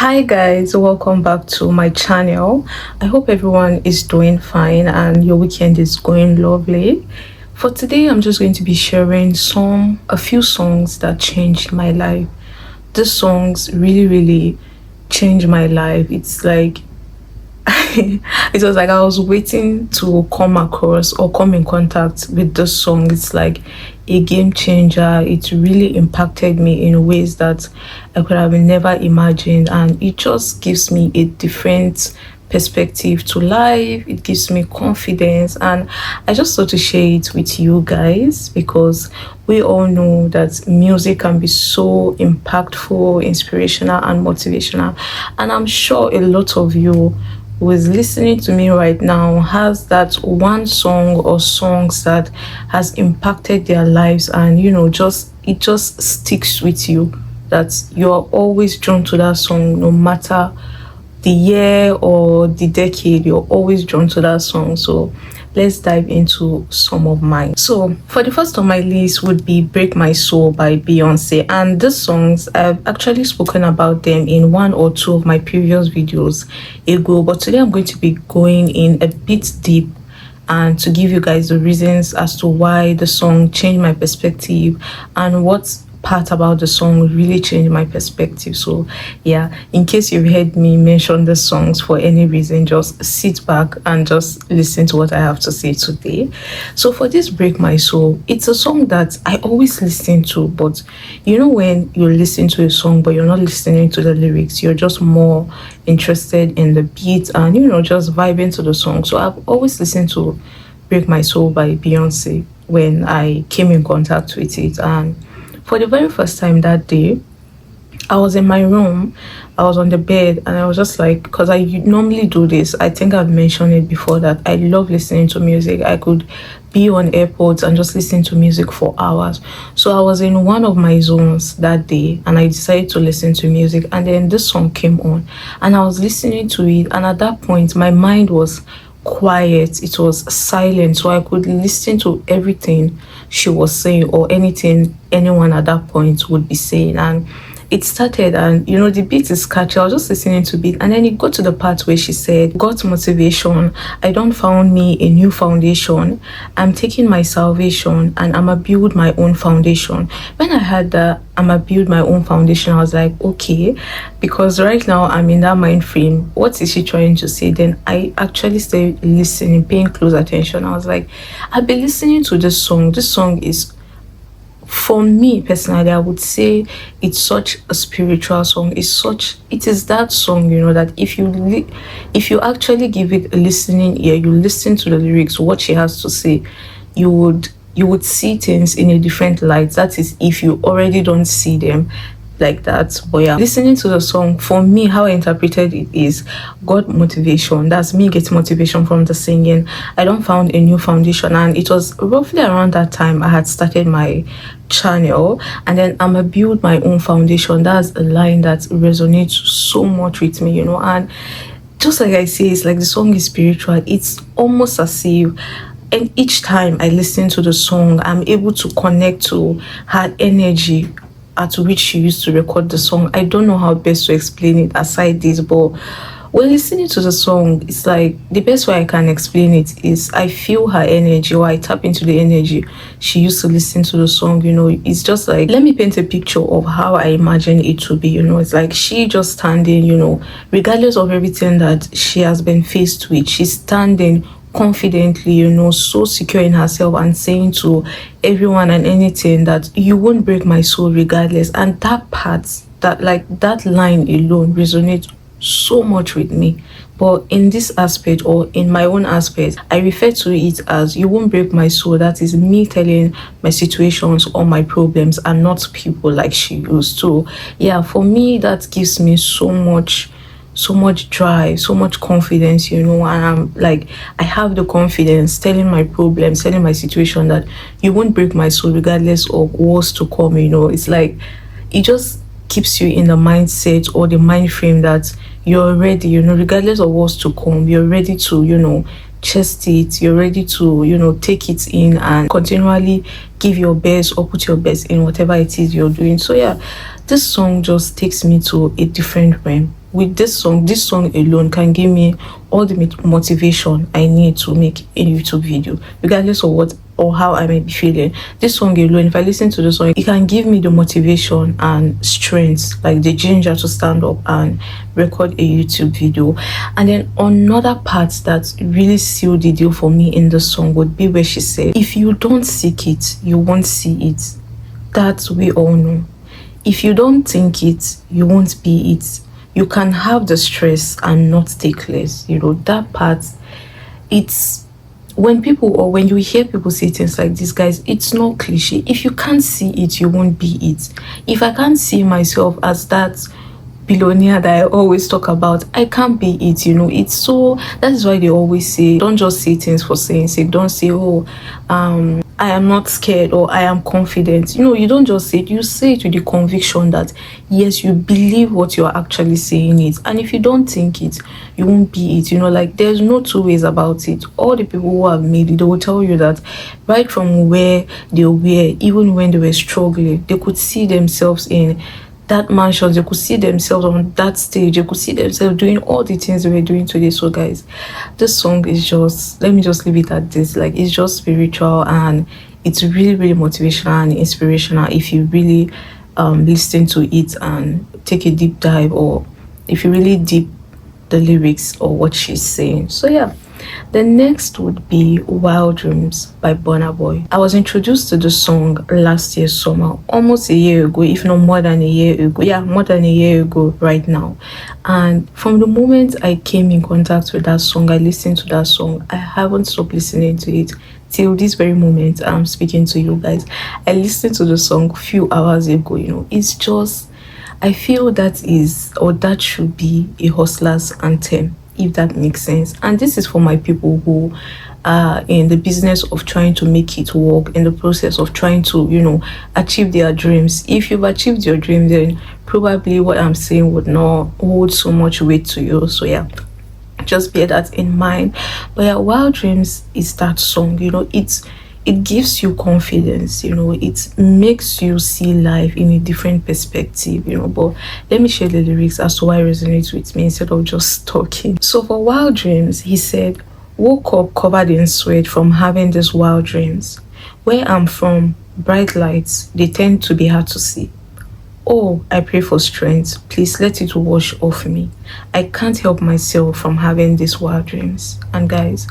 Hi guys, welcome back to my channel. I hope everyone is doing fine and your weekend is going lovely. For today, I'm just going to be sharing a few songs that changed my life. These songs really changed my life. It's like it was like I was waiting to come across or come in contact with this song. It's like a game changer. It really impacted me in ways that I could have never imagined, and it just gives me a different perspective to life. It gives me confidence, and I just thought to share it with you guys because we all know that music can be so impactful, inspirational, and motivational, and I'm sure a lot of you who is listening to me right now has that one song or songs that has impacted their lives, and it just sticks with you, that you're always drawn to that song no matter the year or the decade. You're always drawn to that song. So let's dive into some of mine. So for the first on my list would be Break My Soul by Beyoncé, and these songs I've actually spoken about them in one or two of my previous videos ago, but today I'm going to be going in a bit deep and to give you guys the reasons as to why the song changed my perspective and what part about the song really changed my perspective. So yeah, in case you've heard me mention the songs for any reason, just sit back and just listen to what I have to say today. So for this Break My Soul, it's a song that I always listen to, but when you listen to a song but you're not listening to the lyrics, you're just more interested in the beat and just vibing to the song. So I've always listened to Break My Soul by Beyoncé when I came in contact with it. And for the very first time that day, I was in my room, I was on the bed, and I was just like, because I normally do this, I think I've mentioned it before, that I love listening to music. I could be on AirPods and just listen to music for hours. So I was in one of my zones that day and I decided to listen to music, and then this song came on and I was listening to it, and at that point my mind was quiet, it was silent, so I could listen to everything she was saying or anything anyone at that point would be saying. And it started, and the beat is catchy. I was just listening to beat, and then it got to the part where she said, "Got motivation, I don't found me a new foundation, I'm taking my salvation and I'ma build my own foundation." When I heard that I'ma build my own foundation, I was like, okay, because right now I'm in that mind frame. What is she trying to say? Then I actually started listening, paying close attention. I was like, I've been listening to this song. This song is, for me personally, I would say it's such a spiritual song. It is that song, that if you actually give it a listening ear, you listen to the lyrics, what she has to say, you would see things in a different light. That is if you already don't see them like that. But yeah, listening to the song, for me, how I interpreted it is God motivation. That's me getting motivation from the singing. I don't found a new foundation, and it was roughly around that time I had started my channel, and then I'ma build my own foundation. That's a line that resonates so much with me, and just like I say, it's like the song is spiritual. It's almost as if, and each time I listen to the song, I'm able to connect to her energy at which she used to record the song. I don't know how best to explain it aside this, but when listening to the song, it's like the best way I can explain it is I feel her energy, or I tap into the energy she used to listen to the song. It's just like, let me paint a picture of how I imagine it to be. It's like she just standing, regardless of everything that she has been faced with, she's standing confidently, so secure in herself, and saying to everyone and anything that you won't break my soul regardless. And that part, that line alone resonates so much with me. But in this aspect, or in my own aspect, I refer to it as you won't break my soul. That is me telling my situations or my problems, and not people like she used to. Yeah, for me, that gives me so much drive, so much confidence, and I'm like, I have the confidence telling my problems, telling my situation, that you won't break my soul regardless of what's to come. It's like, it just keeps you in the mindset or the mind frame that you're ready, regardless of what's to come, you're ready to, chest it, you're ready to, take it in and continually give your best or put your best in whatever it is you're doing. So yeah, this song just takes me to a different realm. with this song alone can give me all the motivation I need to make a YouTube video, regardless of what or how I may be feeling. This song alone, if I listen to the song, it can give me the motivation and strength, like the ginger to stand up and record a YouTube video. And then another part that really sealed the deal for me in the song would be where she said, if you don't seek it, you won't see it. That we all know. If you don't think it, you won't be it. You can have the stress and not take less. That part, it's when you hear people say things like this, guys, it's not cliche. If you can't see it, you won't be it. If I can't see myself as that billionaire that I always talk about, I can't be it. It's so, that is why they always say, don't just say things for saying sake. Don't say, oh, I am not scared or I am confident. You don't just say it. You say it with the conviction that yes, you believe what you're actually saying it. And if you don't think it, you won't be it. Like there's no two ways about it. All the people who have made it, they will tell you that right from where they were, even when they were struggling, they could see themselves in that mansion, they could see themselves on that stage, they could see themselves doing all the things they were doing today. So guys, this song is just, let me just leave it at this, like it's just spiritual and it's really, really motivational and inspirational if you really listen to it and take a deep dive, or if you really deep the lyrics or what she's saying. So yeah, the next would be Wild Dreams by Burna Boy. I was introduced to the song last year summer, almost a year ago, if not more than a year ago. Yeah, more than a year ago right now. And from the moment I came in contact with that song, I listened to that song, I haven't stopped listening to it till this very moment I'm speaking to you guys. I listened to the song a few hours ago. It's just, I feel that is, or that should be, a hustler's anthem, if that makes sense. And this is for my people who are in the business of trying to make it work, in the process of trying to achieve their dreams. If you've achieved your dream, then probably what I'm saying would not hold so much weight to you. So yeah, just bear that in mind. But yeah, Wild Dreams is that song. It gives you confidence. It makes you see life in a different perspective. But let me share the lyrics as to why it resonates with me instead of just talking. So for Wild Dreams, he said, woke up covered in sweat from having these wild dreams. Where I'm from, bright lights, they tend to be hard to see. Oh, I pray for strength. Please let it wash off me. I can't help myself from having these wild dreams. And guys,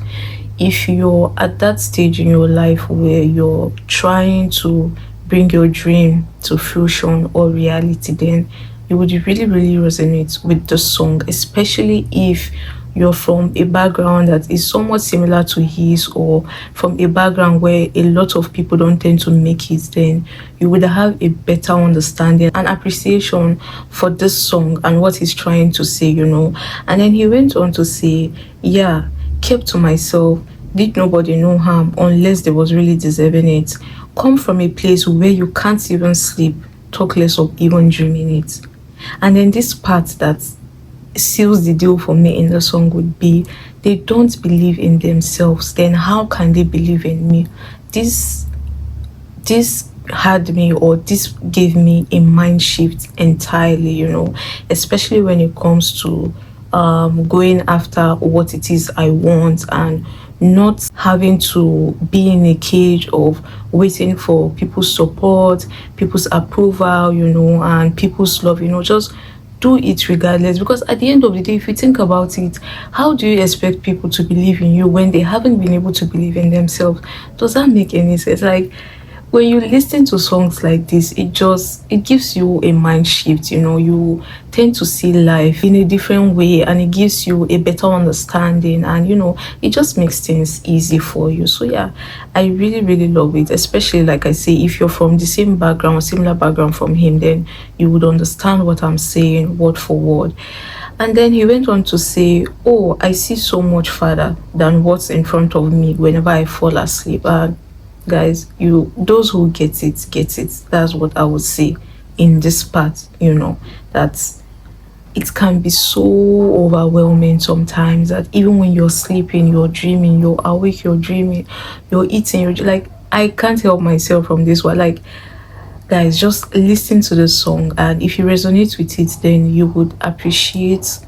if you're at that stage in your life where you're trying to bring your dream to fruition or reality, then you would really, really resonate with the song, especially if you're from a background that is somewhat similar to his, or from a background where a lot of people don't tend to make it. Then you would have a better understanding and appreciation for this song and what he's trying to say. And then he went on to say, yeah, kept to myself, did nobody no harm unless they was really deserving it. Come from a place where you can't even sleep, talk less of even dreaming it. And then this part that seals the deal for me in the song would be, they don't believe in themselves, then how can they believe in me? This had me, or this gave me a mind shift entirely, especially when it comes to going after what it is I want, and not having to be in a cage of waiting for people's support, people's approval, and people's love. Just do it regardless, because at the end of the day, if you think about it, how do you expect people to believe in you when they haven't been able to believe in themselves? Does that make any sense? Like, when you listen to songs like this, it gives you a mind shift. You tend to see life in a different way, and it gives you a better understanding, and it just makes things easy for you. So yeah, I really, really love it, especially, like I say, if you're from the same background, similar background from him, then you would understand what I'm saying word for word. And then he went on to say, oh, I see so much farther than what's in front of me whenever I fall asleep. And guys, those who get it. That's what I would say in this part. That it can be so overwhelming sometimes, that even when you're sleeping, you're dreaming, you're awake, you're dreaming, you're eating, you're like, I can't help myself from this one. Like Guys, just listen to the song, and if you resonate with it, then you would appreciate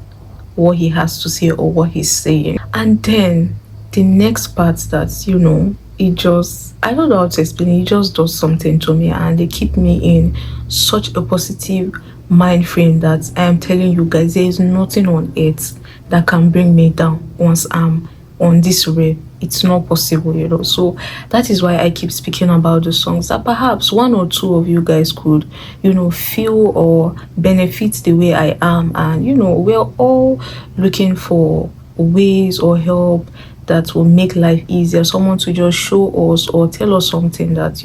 what he has to say or what he's saying. And then the next part that, it just, I don't know how to explain it, it just does something to me, and they keep me in such a positive mind frame that I am telling you guys, there is nothing on earth that can bring me down once I'm on this way. It's not possible. So that is why I keep speaking about the songs that perhaps one or two of you guys could, feel or benefit the way I am. And we're all looking for ways or help that will make life easier, someone to just show us or tell us something that,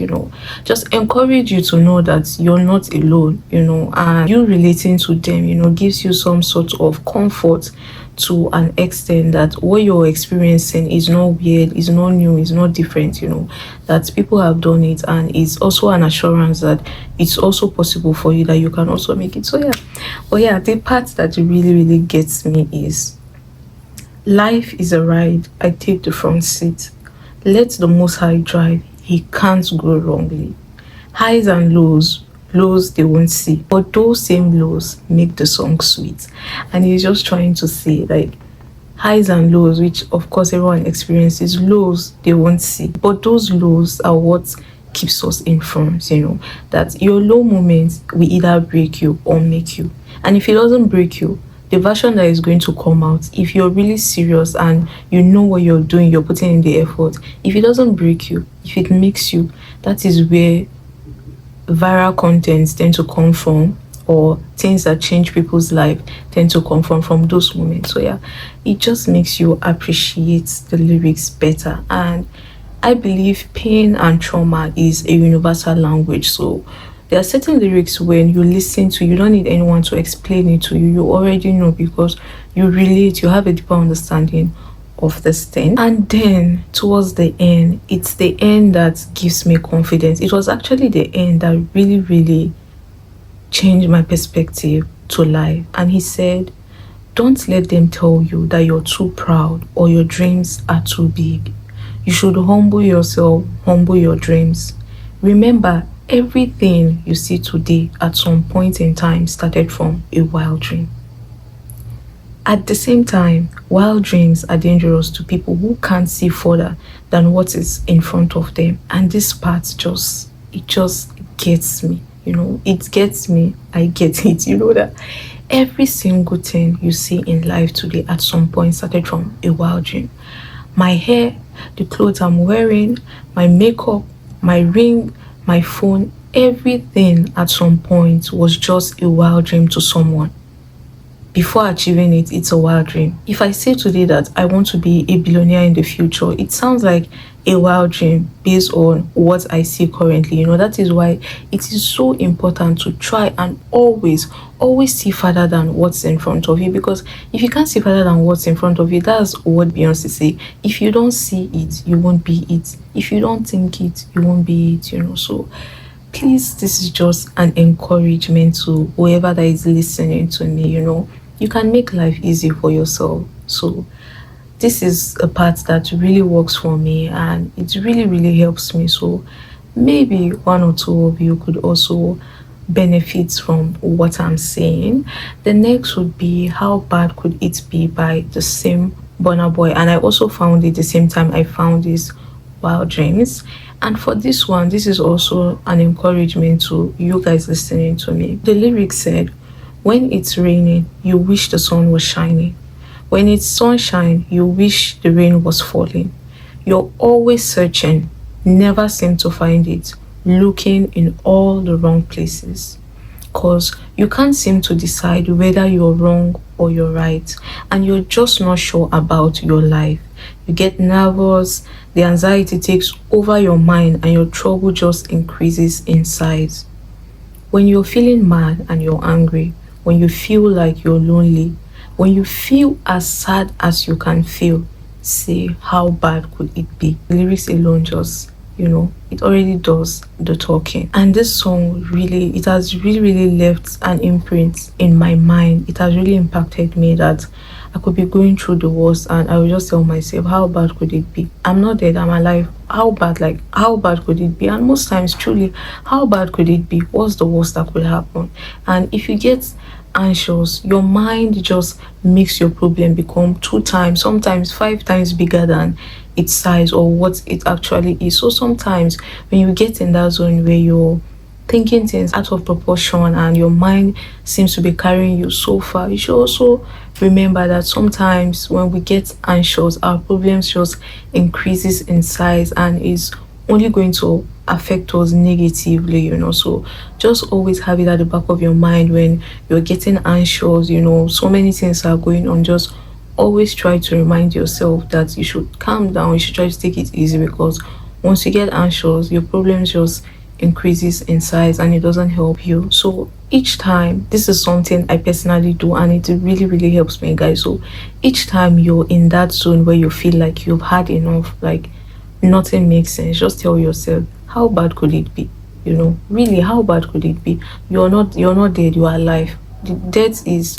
just encourage you to know that you're not alone, and you relating to them, gives you some sort of comfort to an extent that what you're experiencing is not weird, is not new, is not different, that people have done it, and it's also an assurance that it's also possible for you, that you can also make it. So yeah, but yeah, the part that really, really gets me is, life is a ride, I take the front seat. Let the Most High drive, he can't go wrongly. Highs and lows they won't see, but those same lows make the song sweet. And he's just trying to say, like, highs and lows, which of course everyone experiences, lows they won't see, but those lows are what keeps us in front. That your low moments will either break you or make you. And if it doesn't break you, the version that is going to come out, if you're really serious and you know what you're doing, you're putting in the effort, if it doesn't break you, if it makes you, that is where viral contents tend to come from, or things that change people's life tend to come from those moments. So yeah, it just makes you appreciate the lyrics better. And I believe pain and trauma is a universal language. So there are certain lyrics when you listen to, you don't need anyone to explain it to you. You already know, because you relate, you have a deeper understanding of this thing. And then towards the end, it's the end that gives me confidence. It was actually the end that really, really changed my perspective to life. And he said, don't let them tell you that you're too proud or your dreams are too big. You should humble yourself, humble your dreams. Remember, everything you see today at some point in time started from a wild dream. At the same time, wild dreams are dangerous to people who can't see further than what is in front of them. And this part just gets me, it gets me, I get it, that every single thing you see in life today at some point started from a wild dream. My hair, the clothes I'm wearing, my makeup, my ring, my phone, everything at some point was just a wild dream to someone. Before achieving it, it's a wild dream. If I say today that I want to be a billionaire in the future, it sounds like a wild dream based on what I see currently. That is why it is so important to try and always see further than what's in front of you. Because if you can't see further than what's in front of you, that's what Beyoncé say. If you don't see it, you won't be it. If you don't think it, you won't be it. So please, this is just an encouragement to whoever that is listening to me. You can make life easy for yourself. So this is a part that really works for me, and it really, really helps me. So maybe one or two of you could also benefit from what I'm saying. The next would be How Bad Could It Be by the same Burna Boy. And I also found it the same time I found this Wild Dreams. And for this one, this is also an encouragement to you guys listening to me. The lyrics said, when it's raining, you wish the sun was shining. When it's sunshine, you wish the rain was falling. You're always searching, never seem to find it, looking in all the wrong places. Cause you can't seem to decide whether you're wrong or you're right, and you're just not sure about your life. You get nervous, the anxiety takes over your mind, and your trouble just increases in size. When you're feeling mad and you're angry, when you feel like you're lonely, when you feel as sad as you can feel, say, how bad could it be? The lyrics alone just, it already does the talking. And this song really, it has really, really left an imprint in my mind. It has really impacted me that I could be going through the worst and I will just tell myself, how bad could it be? I'm not dead, I'm alive. How bad, like, how bad could it be? And most times, truly, how bad could it be? What's the worst that could happen? And if you get anxious, your mind just makes your problem become two times, sometimes five times bigger than its size or what it actually is. So sometimes when you get in that zone where you're thinking things out of proportion and your mind seems to be carrying you so far, you should also remember that sometimes when we get anxious, our problems just increases in size and is only going to affect us negatively, so just always have it at the back of your mind when you're getting anxious, so many things are going on. Just always try to remind yourself that you should calm down, you should try to take it easy, because once you get anxious, your problems just increases in size and it doesn't help you. So each time, this is something I personally do and it really, really helps me, guys. So each time you're in that zone where you feel like you've had enough, like nothing makes sense, just tell yourself, how bad could it be? Really, how bad could it be? You're not dead, you are alive. The death is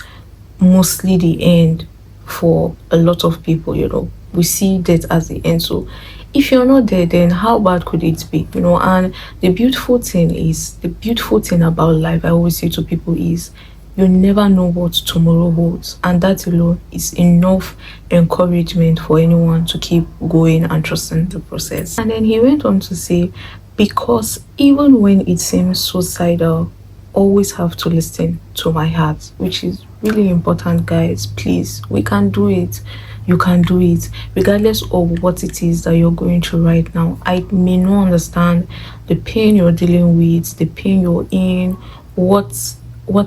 mostly the end for a lot of people. We see death as the end. So if you're not there, then how bad could it be? And the beautiful thing about life, I always say to people, is you never know what tomorrow holds, and that alone is enough encouragement for anyone to keep going and trusting the process. And then he went on to say, because even when it seems suicidal, always have to listen to my heart, which is really important, guys. Please, we can do it. You can do it regardless of what it is that you're going through right now. I may not understand the pain you're dealing with, the pain you're in, what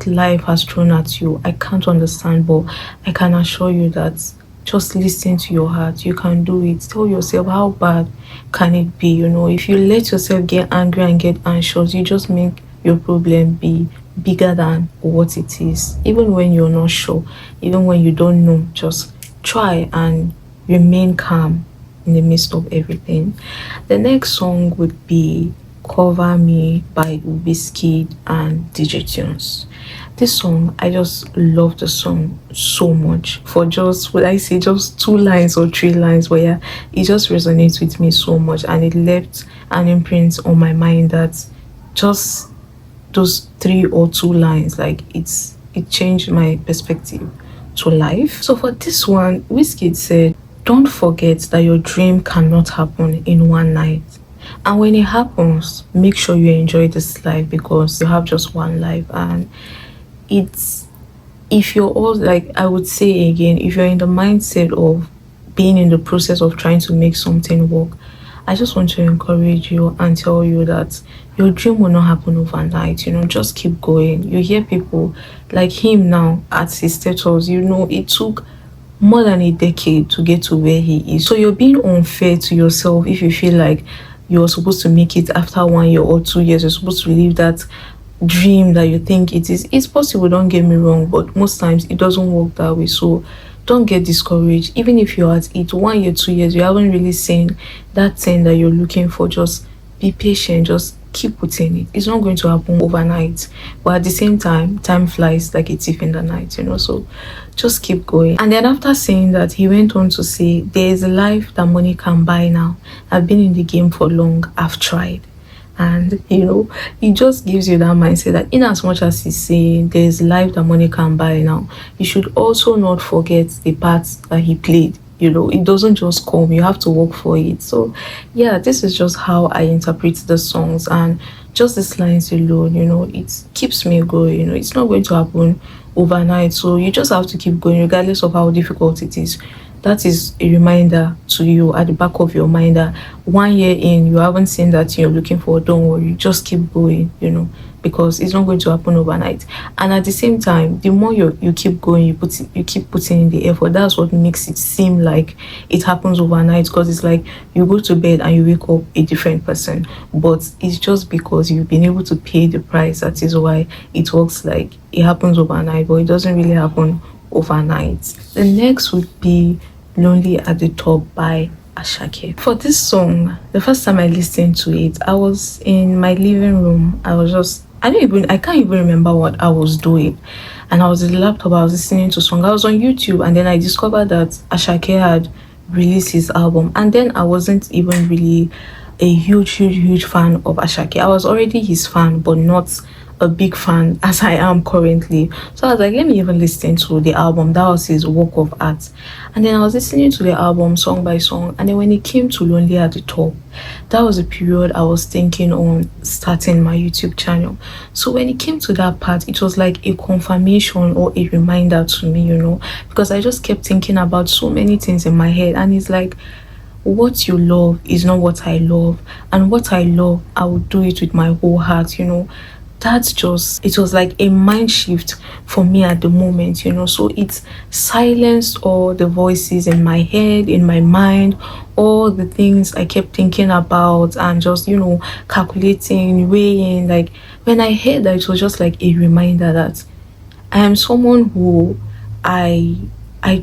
life has thrown at you. I can't understand, but I can assure you that just listen to your heart. You can do it. Tell yourself, how bad can it be? If you let yourself get angry and get anxious, you just make your problem be bigger than what it is. Even when you're not sure, even when you don't know, just try and remain calm in the midst of everything. The next song would be Cover Me by Whiskey and DJ Tunes. This song, I just love the song so much for just, would I say, just 2 lines or 3 lines, but yeah, it just resonates with me so much and it left an imprint on my mind that just those 3 or 2 lines, like it changed my perspective to life. So for this one, Whiskey said, don't forget that your dream cannot happen in one night. And when it happens, make sure you enjoy this life, because you have just one life. And if you're all, like I would say again, if you're in the mindset of being in the process of trying to make something work, I just want to encourage you and tell you that your dream will not happen overnight. Just keep going. You hear people like him now at his status, it took more than a decade to get to where he is. So you're being unfair to yourself if you feel like you're supposed to make it after 1 year or 2 years. You're supposed to live that dream that you think it is. It's possible, don't get me wrong, but most times it doesn't work that way. So don't get discouraged. Even if you're at it 1 year, 2 years, you haven't really seen that thing that you're looking for, just be patient. Just keep putting it. It's not going to happen overnight, but at the same time flies like a thief in the night, so just keep going. And then after saying that, he went on to say, there is a life that money can buy now. I've been in the game for long, I've tried. And it just gives you that mindset that in as much as he's saying there's life that money can buy now, you should also not forget the parts that he played. It doesn't just come, you have to work for it. So yeah, this is just how I interpret the songs, and just these lines alone, it keeps me going. It's not going to happen overnight, so you just have to keep going regardless of how difficult it is. That is a reminder to you at the back of your mind that 1 year in, you haven't seen that you're looking for. Don't worry, just keep going, because it's not going to happen overnight. And at the same time, the more you keep going, you keep putting in the effort. That's what makes it seem like it happens overnight, because it's like you go to bed and you wake up a different person. But it's just because you've been able to pay the price. That is why it works like it happens overnight, but it doesn't really happen overnight. The next would be Lonely at the Top by Asake. For this song, the first time I listened to it, I was in my living room. I can't even remember what I was doing. And I was in the laptop, I was listening to song. I was on YouTube, and then I discovered that Asake had released his album. And then I wasn't even really a huge fan of Asake. I was already his fan, but not a big fan as I am currently. So I was like, let me even listen to the album. That was his work of art. And then I was listening to the album song by song. And then when it came to Lonely at the Top, that was the period I was thinking on starting my YouTube channel. So when it came to that part, it was like a confirmation or a reminder to me, because I just kept thinking about so many things in my head. And it's like, what you love is not what I love, and what I love, I will do it with my whole heart. It was like a mind shift for me at the moment. So it silenced all the voices in my head, in my mind, all the things I kept thinking about, and just calculating, weighing. Like, when I heard that, it was just like a reminder that I am someone who I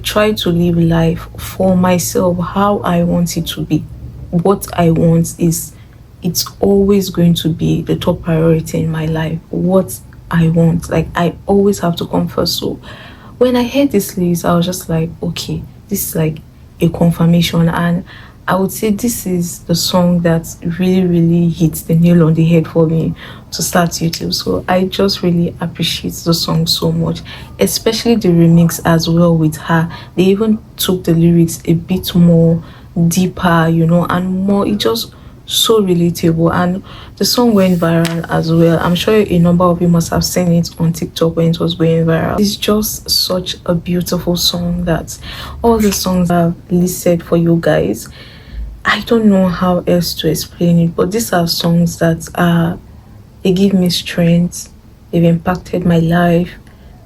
try to live life for myself how I want it to be. What I want is, it's always going to be the top priority in my life. What I want, like, I always have to come first. So when I heard this list, I was just like, okay, this is like a confirmation. And I would say this is the song that really hits the nail on the head for me to start YouTube. So I just really appreciate the song so much, especially the remix as well with her. They even took the lyrics a bit more deeper, and more, it just so relatable. And the song went viral as well. I'm sure a number of you must have seen it on TikTok when it was going viral. It's just such a beautiful song that all the songs I've listed for you guys, I don't know how else to explain it, but these are songs that they give me strength, they've impacted my life,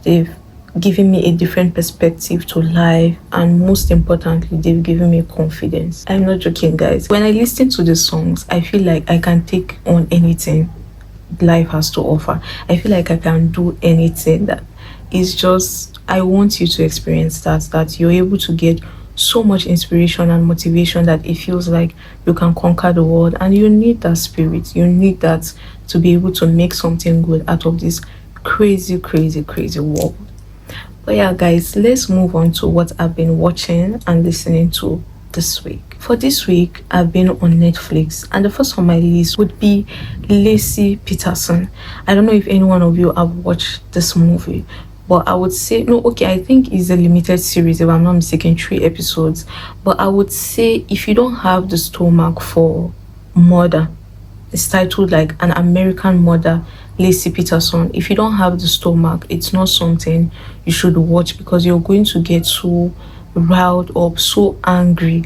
they've given me a different perspective to life, and most importantly, they've given me confidence. I'm not joking, guys. When I listen to the songs, I feel like I can take on anything life has to offer. I feel like I can do anything. That is just, I want you to experience that you're able to get so much inspiration and motivation that it feels like you can conquer the world. And you need that spirit, you need that to be able to make something good out of this crazy world. But yeah, guys, let's move on to what I've been watching and listening to this week. For this week, I've been on Netflix, and the first on my list would be Lacey Peterson. I don't know if any one of you have watched this movie, but I would say, no, okay, I think it's a limited series, if I'm not mistaken, 3 episodes. But I would say, if you don't have the stomach for murder, it's titled like An American Murder, Lacey Peterson. If you don't have the stomach, it's not something you should watch, because you're going to get so riled up, so angry.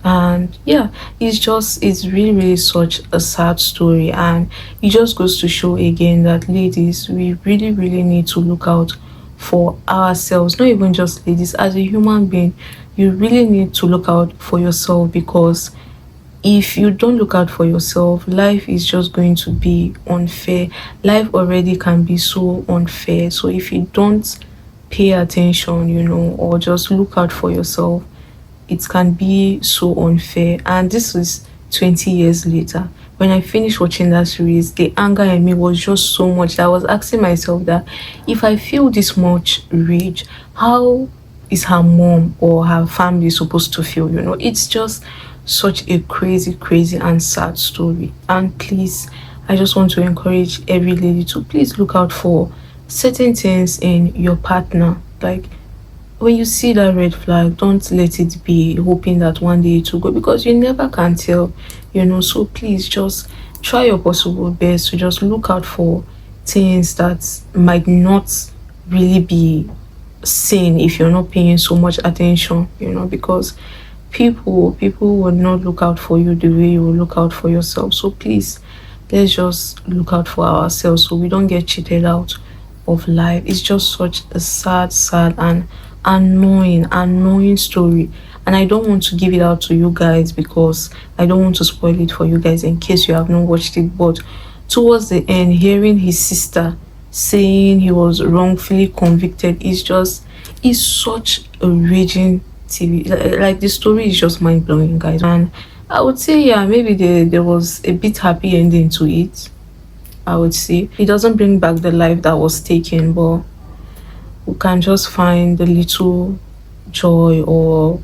And yeah, it's really such a sad story. And it just goes to show again that, ladies, we really need to look out for ourselves. Not even just ladies, as a human being, you really need to look out for yourself, because if you don't look out for yourself, life is just going to be unfair. Life already can be so unfair. So if you don't pay attention, or just look out for yourself, it can be so unfair. And this is 20 years later. When I finished watching that series, the anger in me was just so much that I was asking myself that, if I feel this much rage, how is her mom or her family supposed to feel? It's just such a crazy and sad story. And please, I just want to encourage every lady to please look out for certain things in your partner. Like, when you see that red flag, don't let it be hoping that one day it will go, because you never can tell. So please just try your possible best to just look out for things that might not really be seen if you're not paying so much attention, because people will not look out for you the way you will look out for yourself. So please, let's just look out for ourselves so we don't get cheated out of life. It's just such a sad and annoying story, and I don't want to give it out to you guys, because I don't want to spoil it for you guys in case you have not watched it. But towards the end, hearing his sister saying he was wrongfully convicted is such a raging TV. Like the story is just mind blowing, guys. And I would say, yeah, maybe there was a bit happy ending to it. I would say it doesn't bring back the life that was taken, but we can just find a little joy or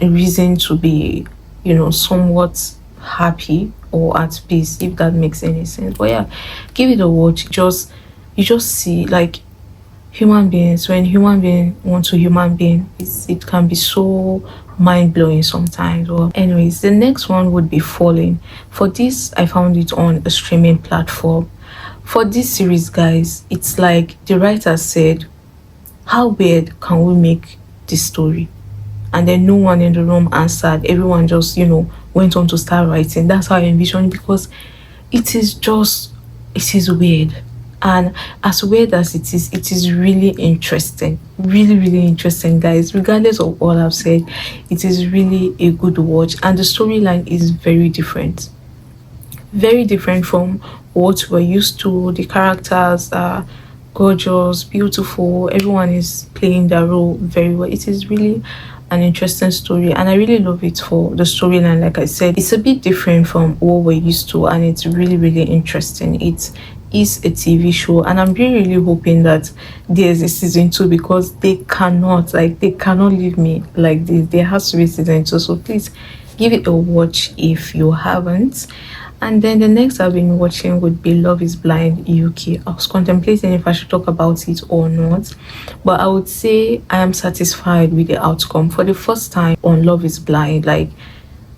a reason to be, somewhat happy or at peace, if that makes any sense. But yeah, give it a watch. Just you just see like human beings, when human being want to human being, it can be so mind-blowing sometimes. Well, anyways, the next one would be Falling. For this, I found it on a streaming platform. For this series, guys, it's like the writer said, how weird can we make this story? And then no one in the room answered. Everyone just, went on to start writing. That's how I envision it, because it is just, it is weird. And as weird as it is really interesting. Really, really interesting, guys. Regardless of all I've said, it is really a good watch. And the storyline is very different. Very different from what we're used to. The characters are gorgeous, beautiful. Everyone is playing their role very well. It is really an interesting story, and I really love it for the storyline. Like I said, it's a bit different from what we're used to, and it's really, really interesting. It is a TV show, and I'm really, really hoping that there's a season two, because they cannot leave me like this. There has to be season two, so please give it a watch if you haven't. And then the next I've been watching would be Love is Blind UK. I was contemplating if I should talk about it or not, but I would say I am satisfied with the outcome. For the first time on Love is Blind, like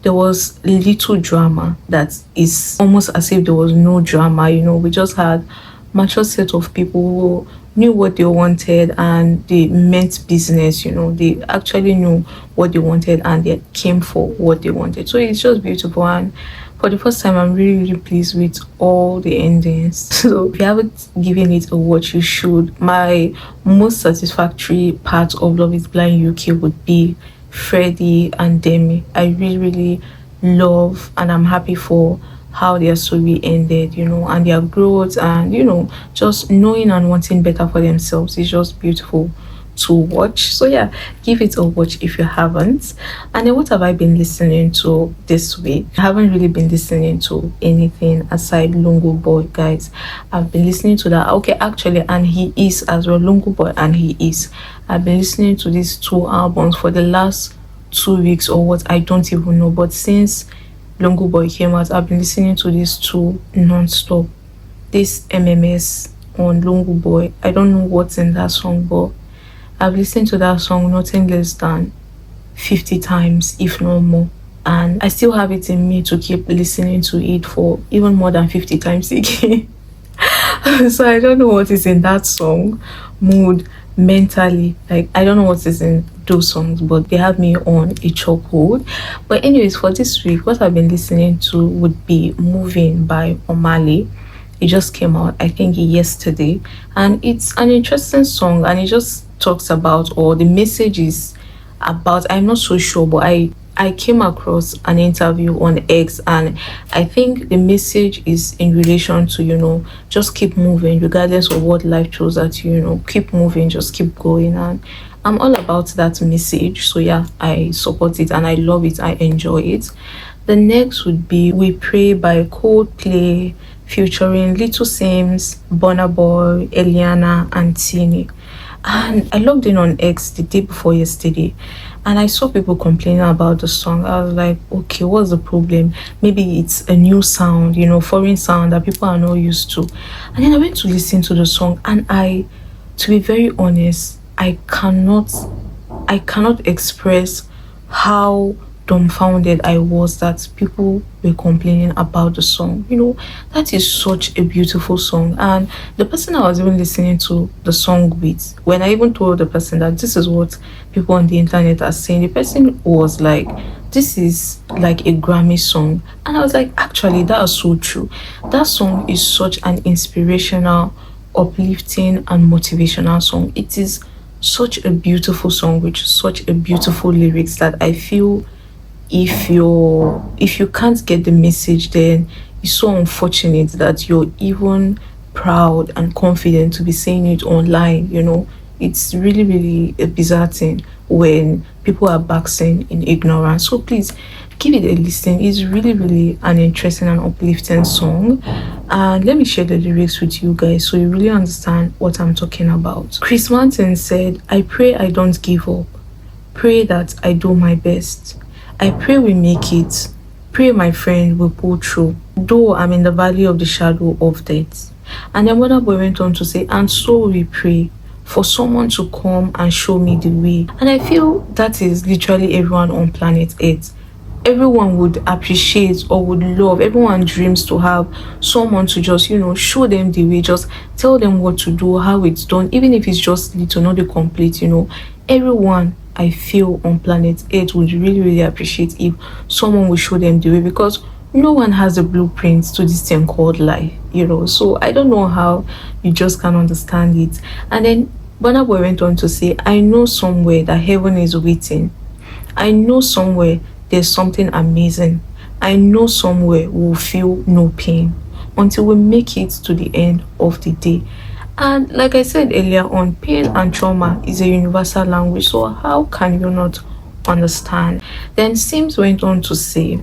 there was little drama that is almost as if there was no drama. We just had mature set of people who knew what they wanted and they meant business. They actually knew what they wanted and they came for what they wanted. So it's just beautiful, and for the first time I'm really, really pleased with all the endings. So if you haven't given it a watch, you should. My most satisfactory part of Love is Blind UK would be Freddie and Demi. I really, really love, and I'm happy for how their story ended, and their growth, and just knowing and wanting better for themselves is just beautiful to watch. So yeah, give it a watch if you haven't. And then what have I been listening to this week? I haven't really been listening to anything aside Lungu Boy, guys. I've been listening to that. Okay, actually, and he is as well, Lungu Boy and he is. I've been listening to these two albums for the last 2 weeks or what, I don't even know, but since Lungu Boy came out, I've been listening to these two non-stop. This MMS on Lungu Boy, I don't know what's in that song, but I've listened to that song nothing less than 50 times, if not more. And I still have it in me to keep listening to it for even more than 50 times again. So I don't know what is in that song mood mentally. Like, I don't know what is in those songs, but they have me on a chokehold. But anyways, for this week, what I've been listening to would be Moving by Omale. It just came out, I think, yesterday, and it's an interesting song, and it just talks about, or the message is about, I'm not so sure, but I came across an interview on X, and I think the message is in relation to, just keep moving regardless of what life throws at you. Keep moving, just keep going, and I'm all about that message. So yeah, I support it and I love it, I enjoy it. The next would be We Pray by Coldplay, featuring Little Sims, Burna Boy, Eliana, and Tini. And I logged in on X the day before yesterday, and I saw people complaining about the song. I was like, okay, what's the problem? Maybe it's a new sound, foreign sound that people are not used to. And then I went to listen to the song, and to be very honest, I cannot express how dumbfounded I was that people were complaining about the song. That is such a beautiful song. And the person I was even listening to the song with, when I even told the person that this is what people on the internet are saying, the person was like, this is like a Grammy song. And I was like, actually, that is so true. That song is such an inspirational, uplifting, and motivational song. It is such a beautiful song with such a beautiful lyrics that I feel if you can't get the message, then it's so unfortunate that you're even proud and confident to be saying it online. It's really, really a bizarre thing. when people are basking in ignorance. So please give it a listen. It's really an interesting and uplifting song. And let me share the lyrics with you guys so you really understand what I'm talking about. Chris Martin said, I pray I don't give up. Pray that I do my best. I pray we make it. Pray my friend will pull through. Though I'm in the valley of the shadow of death. And then Burna Boy went on to say, and so we pray for someone to come and show me the way. And I feel that is literally everyone on planet Earth. Everyone would appreciate or would love, everyone dreams to have someone to just, show them the way, just tell them what to do, how it's done, even if it's just little, not the complete. Everyone I feel on planet Earth would really appreciate if someone would show them the way, because no one has a blueprint to this thing called life, so I don't know how you just can't understand it. And then Burna Boy went on to say, I know somewhere that heaven is waiting. I know somewhere there's something amazing. I know somewhere we'll feel no pain until we make it to the end of the day. And like I said earlier on, pain and trauma is a universal language, so how can you not understand? Then Sims went on to say,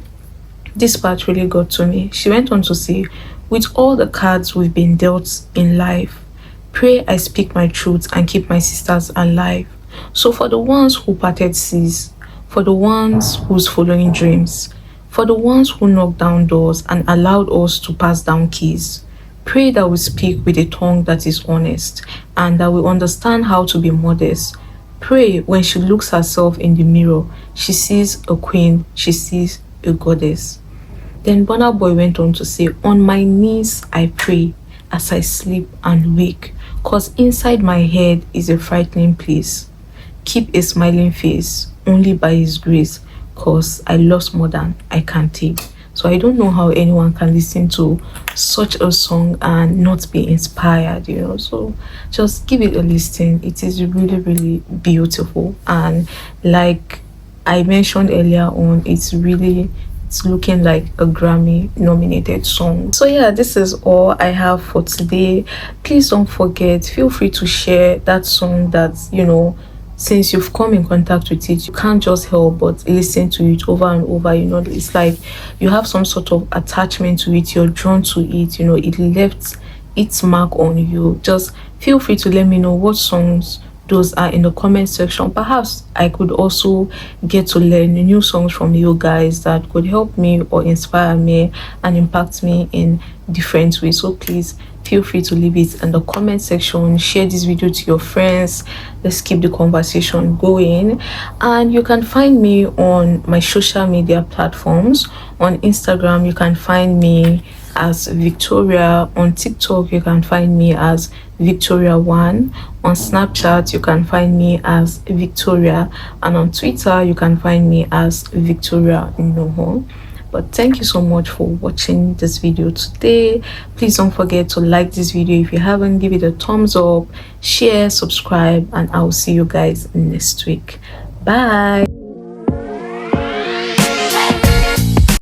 this part really got to me. She went on to say, with all the cards we've been dealt in life, pray I speak my truth and keep my sisters alive. So for the ones who parted seas, for the ones who's following dreams, for the ones who knocked down doors and allowed us to pass down keys, pray that we speak with a tongue that is honest and that we understand how to be modest. Pray when she looks herself in the mirror, she sees a queen, she sees a goddess. Then Burna Boy went on to say, on my knees I pray as I sleep and wake, cause inside my head is a frightening place. Keep a smiling face only by his grace, cause I lost more than I can take. So I don't know how anyone can listen to such a song and not be inspired, so just give it a listen. It is really beautiful, and like I mentioned earlier on, it's looking like a Grammy nominated song. So yeah, this is all I have for today. Please don't forget, feel free to share that song that since you've come in contact with it, you can't just help but listen to it over and over. It's like you have some sort of attachment to it, you're drawn to it, it left its mark on you. Just feel free to let me know what songs those are in the comment section. Perhaps I could also get to learn new songs from you guys that could help me or inspire me and impact me in different ways. So please feel free to leave it in the comment section. Share this video to your friends. Let's keep the conversation going. And you can find me on my social media platforms. On Instagram you can find me as Victoria. On TikTok you can find me as Victoria1. On Snapchat you can find me as Victoria, and on Twitter you can find me as Victoria Noho. But thank you so much for watching this video today. Please don't forget to like this video if you haven't. Give it a thumbs up, share, subscribe, and I'll see you guys next week. Bye.